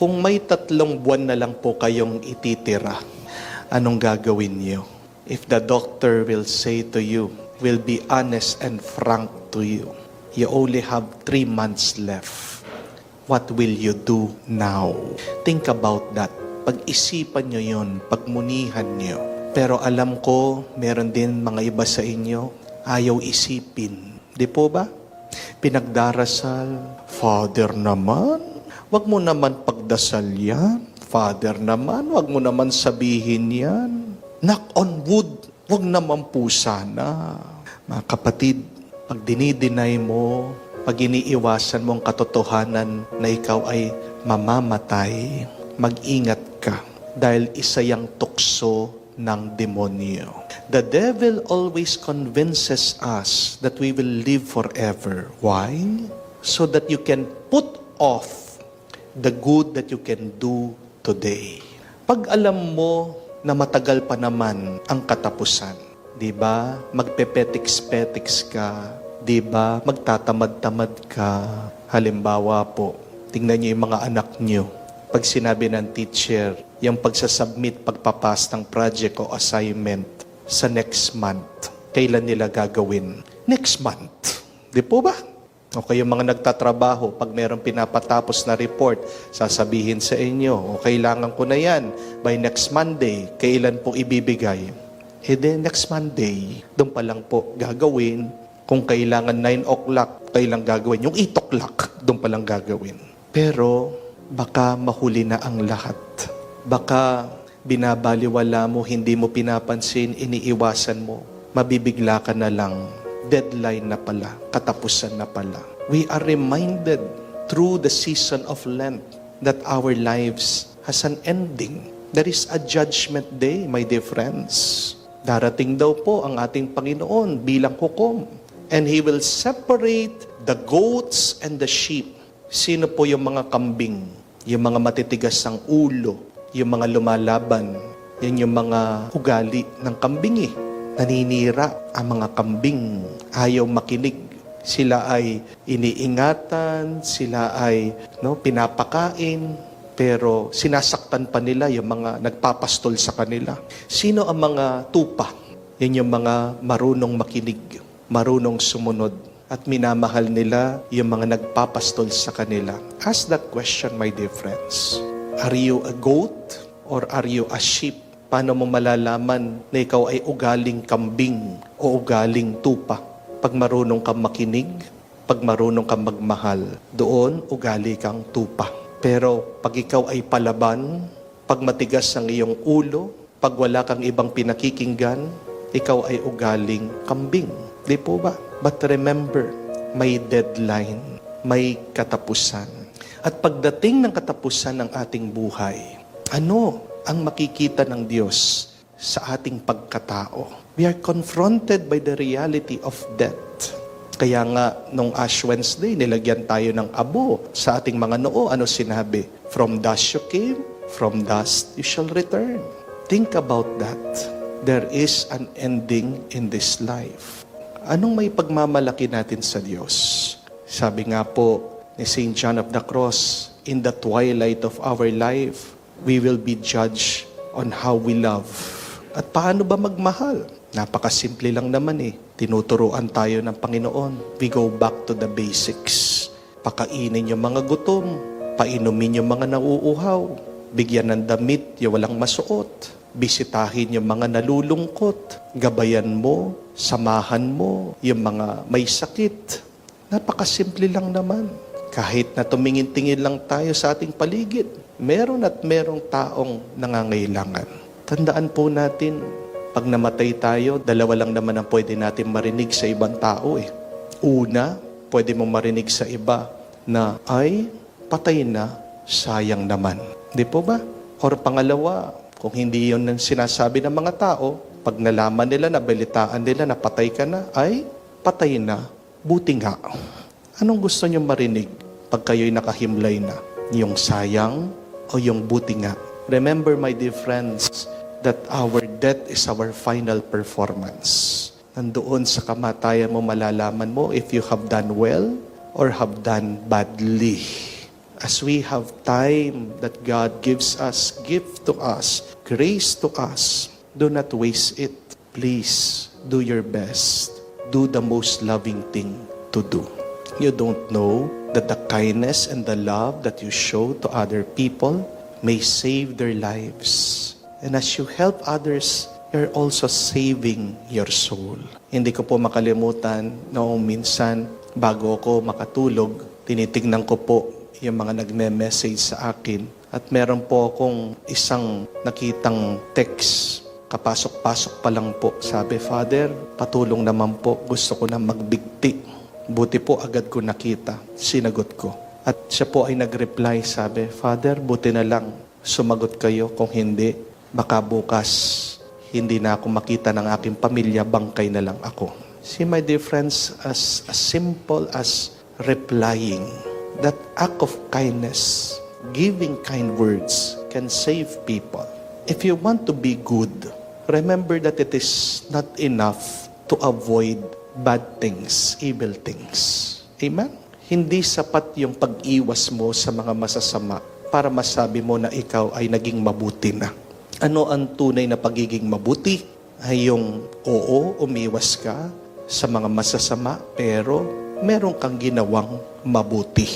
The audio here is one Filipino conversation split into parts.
Kung may 3 buwan na lang po kayong ititira, anong gagawin niyo? If the doctor will say to you, will be honest and frank to you, you only have 3 months left. What will you do now? Think about that. Pag-isipan nyo yun, pagmunihan nyo. Pero alam ko, meron din mga iba sa inyo, ayaw isipin. Di po ba? Pinagdarasal, Father naman, wag mo naman pagdasal yan. Father naman, wag mo naman sabihin yan. Knock on wood, wag naman po sana. Mga kapatid, pag dinideny mo, pag iniiwasan mo ang katotohanan na ikaw ay mamamatay, mag-ingat ka dahil isa yang tukso ng demonyo. The devil always convinces us that we will live forever. Why? So that you can put off the good that you can do today. Pag alam mo na matagal pa naman ang katapusan, di ba? Magpepetiks-petiks ka, di ba? Magtatamad-tamad ka. Halimbawa po, tingnan niyo yung mga anak niyo. Pag sinabi ng teacher, yung pagsasubmit, pagpapas ng project o assignment sa next month, kailan nila gagawin? Next month. Di po ba? O kayo mga nagtatrabaho, pag mayroong pinapatapos na report, sasabihin sa inyo, o kailangan ko na yan, by next Monday, kailan po ibibigay? Then next Monday, doon pa lang po gagawin. Kung kailangan 9 o'clock, kailan gagawin? Yung 8 o'clock, doon pa lang gagawin. Pero, baka mahuli na ang lahat. Baka binabaliwala mo, hindi mo pinapansin, iniiwasan mo. Mabibigla ka na lang. Deadline na pala, katapusan na pala. We are reminded through the season of Lent that our lives has an ending. There is a judgment day, my dear friends. Darating daw po ang ating Panginoon bilang hukom. And He will separate the goats and the sheep. Sino po yung mga kambing? Yung mga matitigas ng ulo, yung mga lumalaban. Yan yung mga ugali ng kambing eh. Naninira ang mga kambing, ayaw makinig. Sila ay iniingatan, sila ay pinapakain, pero sinasaktan pa nila yung mga nagpapastol sa kanila. Sino ang mga tupa? Yan yung mga marunong makinig, marunong sumunod, at minamahal nila yung mga nagpapastol sa kanila. Ask that question, my dear friends. Are you a goat or are you a sheep? Paano mo malalaman na ikaw ay ugaling kambing o ugaling tupa? Pag marunong kang makinig, pag marunong kang magmahal, doon ugali kang tupa. Pero pag ikaw ay palaban, pag matigas ang iyong ulo, pag wala kang ibang pinakikinggan, ikaw ay ugaling kambing. Di po ba? But remember, may deadline, may katapusan. At pagdating ng katapusan ng ating buhay, ano ang makikita ng Diyos sa ating pagkatao? We are confronted by the reality of death. Kaya nga, nung Ash Wednesday, nilagyan tayo ng abo sa ating mga noo. Ano sinabi? From dust you came, from dust you shall return. Think about that. There is an ending in this life. Anong may pagmamalaki natin sa Diyos? Sabi nga po ni St. John of the Cross, in the twilight of our life, we will be judged on how we love. At paano ba magmahal? Napakasimple lang naman eh. Tinuturuan tayo ng Panginoon. We go back to the basics. Pakainin yung mga gutom. Painumin yung mga nauuhaw. Bigyan ng damit yung walang masuot. Bisitahin yung mga nalulungkot. Gabayan mo, samahan mo yung mga may sakit. Napakasimple lang naman. Kahit na tumingin-tingin lang tayo sa ating paligid, meron at merong taong nangangailangan. Tandaan po natin, pag namatay tayo, 2 lang naman ang pwede natin marinig sa ibang tao eh. Una, pwede mong marinig sa iba na, ay, patay na, sayang naman. Di po ba? Or pangalawa, kung hindi yun ang sinasabi ng mga tao, pag nalaman nila, nabalitaan nila na patay ka na, ay, patay na, buti nga. Anong gusto nyo marinig pag kayo'y nakahimlay na? Yung sayang o yung buti nga? Remember, my dear friends, that our death is our final performance. Nandoon sa kamatayan mo, malalaman mo if you have done well or have done badly. as we have time that God gives us, gift to us, grace to us, do not waste it. Please, do your best. Do the most loving thing to do. You don't know that the kindness and the love that you show to other people may save their lives. And as you help others, you're also saving your soul. Hindi ko po makalimutan noong minsan, bago ako makatulog, tinitignan ko po yung mga nagme-message sa akin. At meron po akong isang nakitang text. Kapasok-pasok pa lang po. Sabi, Father, patulong naman po. Gusto ko na magbigti. Buti po agad ko nakita. Sinagot ko. At siya po ay nag-reply, sabi, Father, buti na lang. Sumagot kayo. Kung hindi, baka bukas hindi na ako makita ng aking pamilya, bangkay na lang ako. See, my dear friends, as simple as replying, that act of kindness, giving kind words, can save people. If you want to be good, remember that it is not enough to avoid bad things, evil things. Amen? Hindi sapat yung pag-iwas mo sa mga masasama para masabi mo na ikaw ay naging mabuti na. Ano ang tunay na pagiging mabuti? Ay yung oo, umiwas ka sa mga masasama, pero meron kang ginawang mabuti.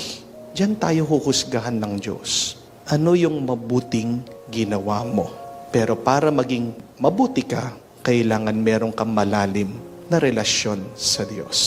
Diyan tayo huhusgahan ng Diyos. Ano yung mabuting ginawa mo? Pero para maging mabuti ka, kailangan meron kang malalim na relasyon sa Diyos.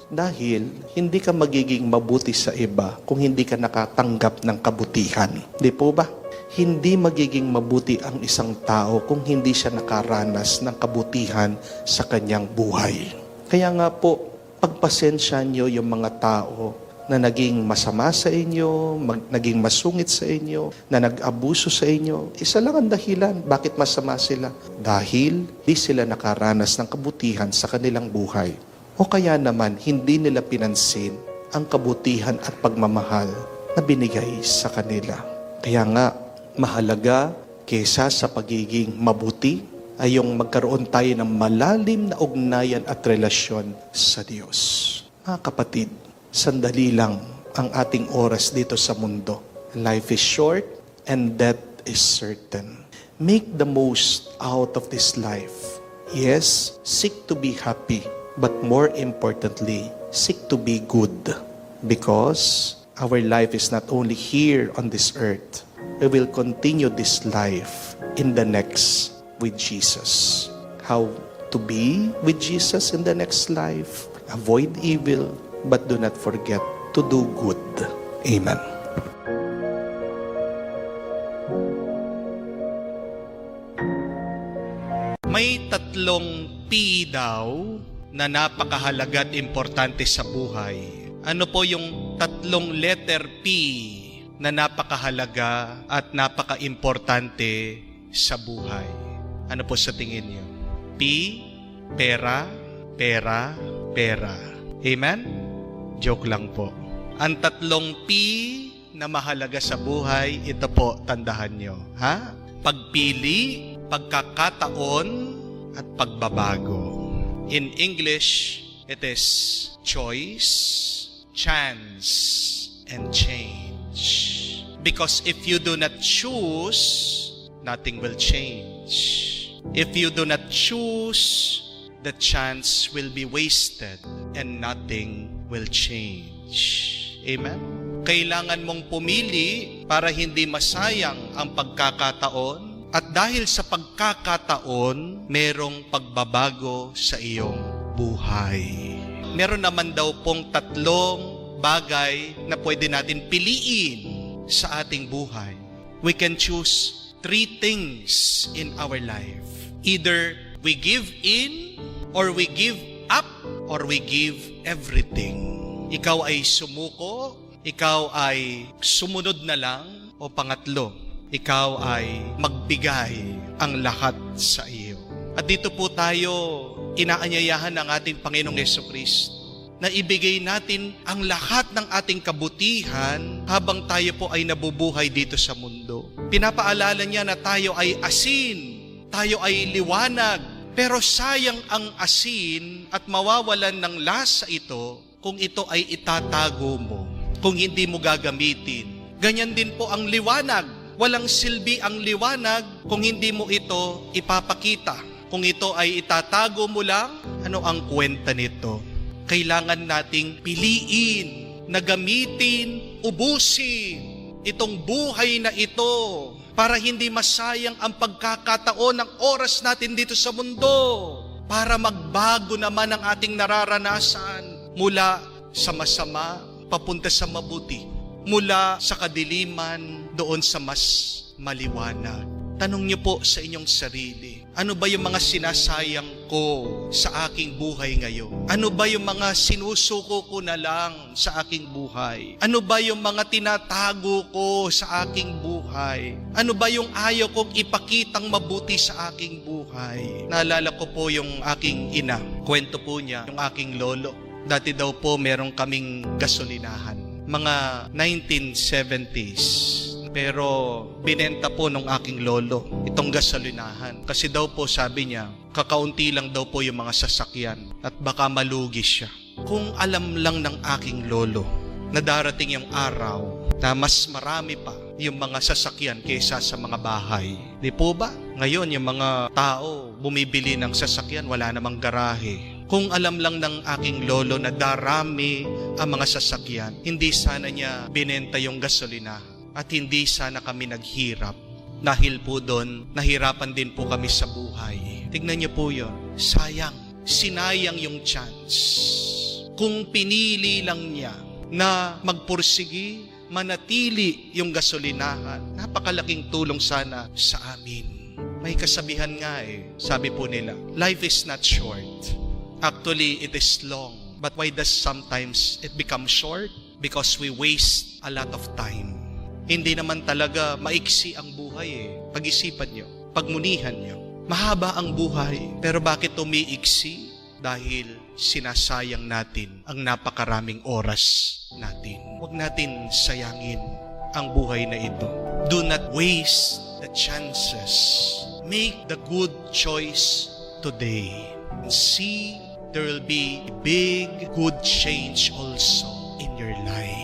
Dahil hindi ka magiging mabuti sa iba kung hindi ka nakatanggap ng kabutihan. Di po ba? Hindi magiging mabuti ang isang tao kung hindi siya nakaranas ng kabutihan sa kanyang buhay. Kaya nga po, pagpasensya nyo yung mga tao na naging masama sa inyo, naging masungit sa inyo, na nag-abuso sa inyo. Isa lang ang dahilan, bakit masama sila? Dahil di sila nakaranas ng kabutihan sa kanilang buhay. O kaya naman, hindi nila pinansin ang kabutihan at pagmamahal na binigay sa kanila. Kaya nga, mahalaga kesa sa pagiging mabuti ay yung magkaroon tayo ng malalim na ugnayan at relasyon sa Diyos. Mga kapatid, sandali lang ang ating oras dito sa mundo. Life is short and death is certain. Make the most out of this life. Yes, seek to be happy, but more importantly, seek to be good. Because our life is not only here on this earth, we will continue this life in the next with Jesus. How to be with Jesus in the next life? Avoid evil, but do not forget to do good. Amen. May tatlong P daw na napakahalaga at importante sa buhay. Ano po yung tatlong letter P na napakahalaga at napaka-importante sa buhay? Ano po sa tingin niyo? P, pera, pera, pera. Amen? Joke lang po. Ang tatlong P na mahalaga sa buhay, ito po, tandahan nyo. Ha? Pagpili, pagkakataon, at pagbabago. In English, it is choice, chance, and change. Because if you do not choose, nothing will change. If you do not choose, the chance will be wasted and nothing will change. Amen? Kailangan mong pumili para hindi masayang ang pagkakataon. At dahil sa pagkakataon, merong pagbabago sa iyong buhay. Meron naman daw pong tatlong bagay na pwede natin piliin sa ating buhay. We can choose 3 things in our life. Either we give in, or we give up, or we give everything. Ikaw ay sumuko, ikaw ay sumunod na lang, o pangatlo, ikaw ay magbigay ang lahat sa iyo. At dito po tayo inaanyayahan ng ating Panginoong Jesucristo na ibigay natin ang lahat ng ating kabutihan habang tayo po ay nabubuhay dito sa mundo. Pinapaalala niya na tayo ay asin, tayo ay liwanag, pero sayang ang asin at mawawalan ng lasa ito kung ito ay itatago mo, kung hindi mo gagamitin Ganyan din po ang liwanag. Walang silbi ang liwanag kung hindi mo ito ipapakita. Kung ito ay itatago mo lang, ano ang kwenta nito? Kailangan nating piliin na gamitin, ubusin itong buhay na ito para hindi masayang ang pagkakataon ng oras natin dito sa mundo, para magbago naman ang ating nararanasan mula sa masama papunta sa mabuti, mula sa kadiliman doon sa mas maliwanag. Tanong niyo po sa inyong sarili, ano ba yung mga sinasayang ko sa aking buhay ngayon? Ano ba yung mga sinusuko ko na lang sa aking buhay? Ano ba yung mga tinatago ko sa aking buhay? Ano ba yung ayaw kong ipakitang mabuti sa aking buhay? Naalala ko po yung aking ina. Kwento po niya, yung aking lolo. Dati daw po meron kaming gasolinahan. Mga 1970s. Pero binenta po nung aking lolo itong gasolinahan. Kasi daw po sabi niya, kakaunti lang daw po yung mga sasakyan at baka malugi siya. Kung alam lang ng aking lolo na darating yung araw na mas marami pa yung mga sasakyan kaysa sa mga bahay. Di po ba? Ngayon yung mga tao bumibili ng sasakyan, wala namang garahe. Kung alam lang ng aking lolo na darami ang mga sasakyan, hindi sana niya binenta yung gasolinahan. At hindi sana kami naghirap. Dahil po doon, nahirapan din po kami sa buhay. Tignan niyo po yun. Sayang. Sinayang yung chance. Kung pinili lang niya na magpursigi, manatili yung gasolinahan, napakalaking tulong sana sa amin. May kasabihan nga sabi po nila, life is not short. Actually, it is long. But why does sometimes it become short? Because we waste a lot of time. Hindi naman talaga maiksi ang buhay Pag-isipan nyo, pagmunihan nyo. Mahaba ang buhay, pero bakit umiiksi? Dahil sinasayang natin ang napakaraming oras natin. Huwag natin sayangin ang buhay na ito. Do not waste the chances. Make the good choice today. And see, there will be a big good change also in your life.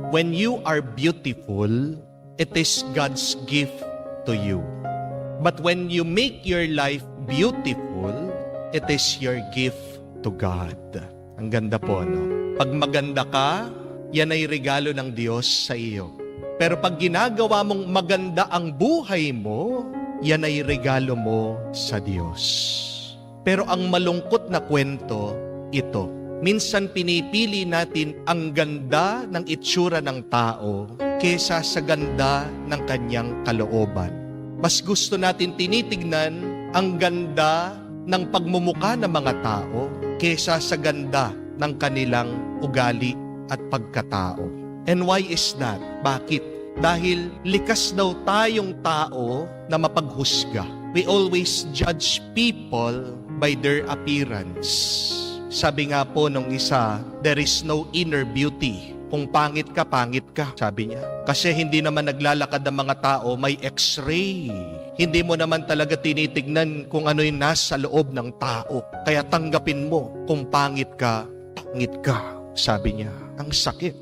When you are beautiful, it is God's gift to you. But when you make your life beautiful, it is your gift to God. Ang ganda po, no? Pag maganda ka, yan ay regalo ng Diyos sa iyo. Pero pag ginagawa mong maganda ang buhay mo, yan ay regalo mo sa Diyos. Pero ang malungkot na kwento, ito. Minsan pinipili natin ang ganda ng itsura ng tao kesa sa ganda ng kanyang kalooban. Mas gusto natin tinitignan ang ganda ng pagmumukha ng mga tao kesa sa ganda ng kanilang ugali at pagkatao. And why is that? Bakit? Dahil likas daw tayong tao na mapaghusga. We always judge people by their appearance. Sabi nga po nung isa, there is no inner beauty. Kung pangit ka, sabi niya. Kasi hindi naman naglalakad ang mga tao, may x-ray. Hindi mo naman talaga tinitignan kung ano yung nasa loob ng tao. Kaya tanggapin mo, kung pangit ka, sabi niya. Ang sakit.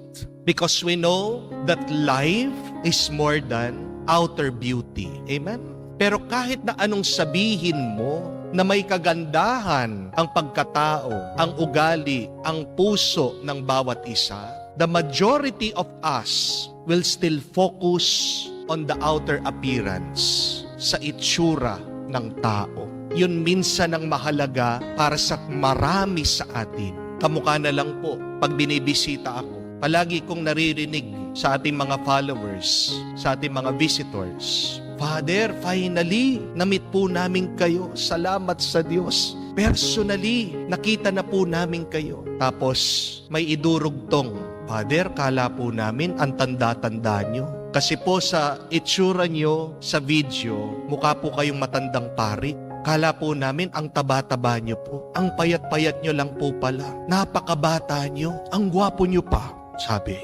Because we know that life is more than outer beauty. Amen? Pero kahit na anong sabihin mo, na may kagandahan ang pagkatao, ang ugali, ang puso ng bawat isa, the majority of us will still focus on the outer appearance, sa itsura ng tao. Yun minsan ang mahalaga para sa marami sa atin. Kamukha na lang po, pag binibisita ako, palagi kong naririnig sa ating mga followers, sa ating mga visitors, Father, finally, na-meet po namin kayo. Salamat sa Diyos. Personally, nakita na po namin kayo. Tapos, may idurugtong, Father, kala po namin ang tanda-tanda nyo. Kasi po sa itsura nyo, sa video, mukha po kayong matandang pari. Kala po namin ang taba-taba nyo po. Ang payat-payat nyo lang po pala. Napakabata nyo. Ang gwapo nyo pa, sabi.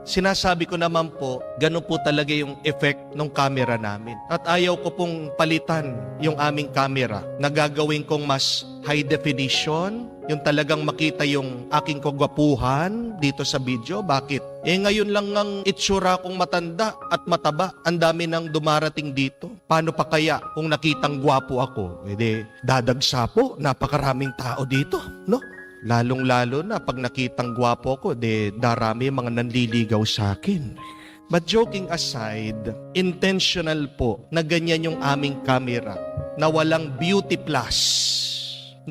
Sinasabi ko naman po, ganun po talaga yung effect ng camera namin. At ayaw ko pong palitan yung aming camera na gagawin kong mas high definition, yung talagang makita yung aking kagwapuhan dito sa video. Bakit? Ngayon lang ang itsura kong matanda at mataba. Ang dami nang dumarating dito. Paano pa kaya kung nakitang gwapo ako? Dadagsa po, napakaraming tao dito, no? Lalong-lalo na pag nakitang gwapo ko, darami mga nanliligaw sa akin. But joking aside, intentional po na ganyan yung aming camera, na walang beauty plus,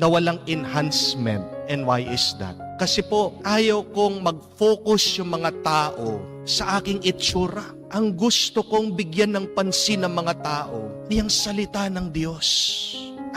na walang enhancement. And why is that? Kasi po, ayaw kong mag-focus yung mga tao sa aking itsura. Ang gusto kong bigyan ng pansin ng mga tao, yung salita ng Diyos.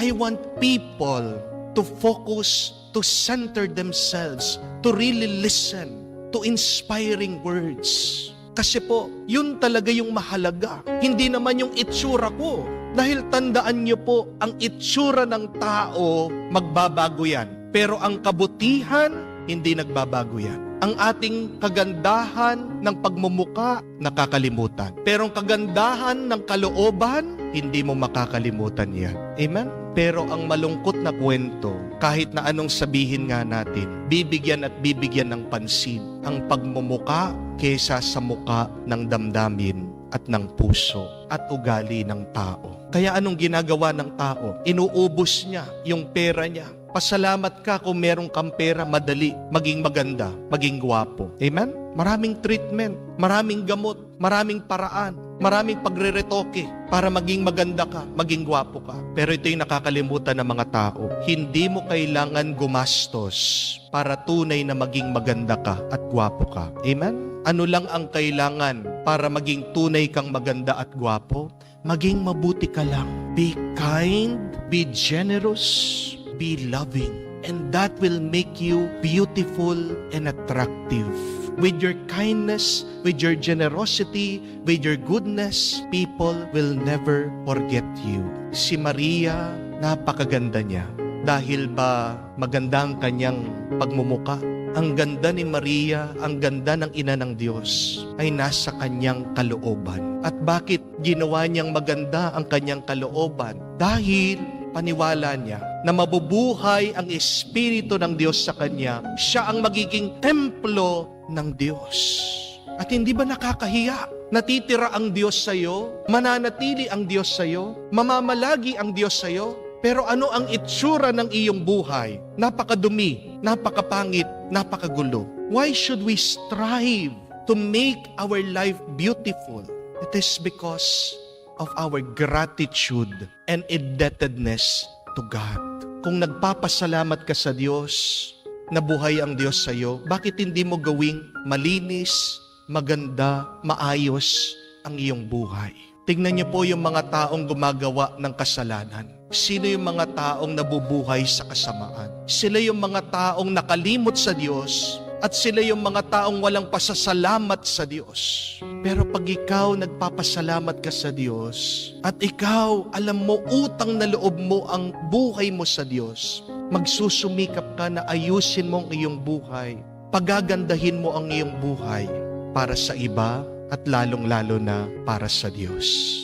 I want people to focus, to center themselves, to really listen to inspiring words. Kasi po, yun talaga yung mahalaga. Hindi naman yung itsura ko. Dahil tandaan niyo po, ang itsura ng tao, magbabago yan. Pero ang kabutihan, hindi nagbabago yan. Ang ating kagandahan ng pagmumuka, nakakalimutan. Pero ang kagandahan ng kalooban, hindi mo makakalimutan yan. Amen? Pero ang malungkot na kwento, kahit na anong sabihin nga natin, bibigyan at bibigyan ng pansin ang pagmumuka kesa sa muka ng damdamin at ng puso at ugali ng tao. Kaya anong ginagawa ng tao? Inuubos niya yung pera niya. Pasalamat ka kung meron kang pera, madali maging maganda, maging gwapo. Amen? Maraming treatment, maraming gamot, maraming paraan, maraming pagre-retoke para maging maganda ka, maging gwapo ka. Pero ito yung nakakalimutan ng mga tao. Hindi mo kailangan gumastos para tunay na maging maganda ka at gwapo ka. Amen? Ano lang ang kailangan para maging tunay kang maganda at gwapo? Maging mabuti ka lang. Be kind, be generous, be loving, and that will make you beautiful and attractive. With your kindness, with your generosity, with your goodness, people will never forget you. Si Maria, napakaganda niya. Dahil ba maganda ang kanyang pagmumuka? Ang ganda ni Maria, ang ganda ng ina ng Diyos ay nasa kanyang kalooban. At bakit ginawa niyang maganda ang kanyang kalooban? Dahil paniwala niya na mabubuhay ang Espiritu ng Diyos sa kanya, siya ang magiging templo ng Diyos. At hindi ba nakakahiya? Natitira ang Diyos sa iyo, mananatili ang Diyos sa iyo, mamamalagi ang Diyos sa iyo, pero ano ang itsura ng iyong buhay? Napakadumi, napakapangit, napakagulo. Why should we strive to make our life beautiful? It is because of our gratitude and indebtedness to God. Kung nagpapasalamat ka sa Diyos, nabuhay ang Diyos sa iyo, bakit hindi mo gawing malinis, maganda, maayos ang iyong buhay? Tingnan niyo po yung mga taong gumagawa ng kasalanan. Sino yung mga taong nabubuhay sa kasamaan? Sila yung mga taong nakalimot sa Diyos at sila yung mga taong walang pasasalamat sa Diyos. Pero pag ikaw nagpapasalamat ka sa Diyos at ikaw, alam mo, utang na loob mo ang buhay mo sa Diyos, magsusumikap ka na ayusin mo ang iyong buhay, pagagandahin mo ang iyong buhay para sa iba at lalong-lalo na para sa Diyos.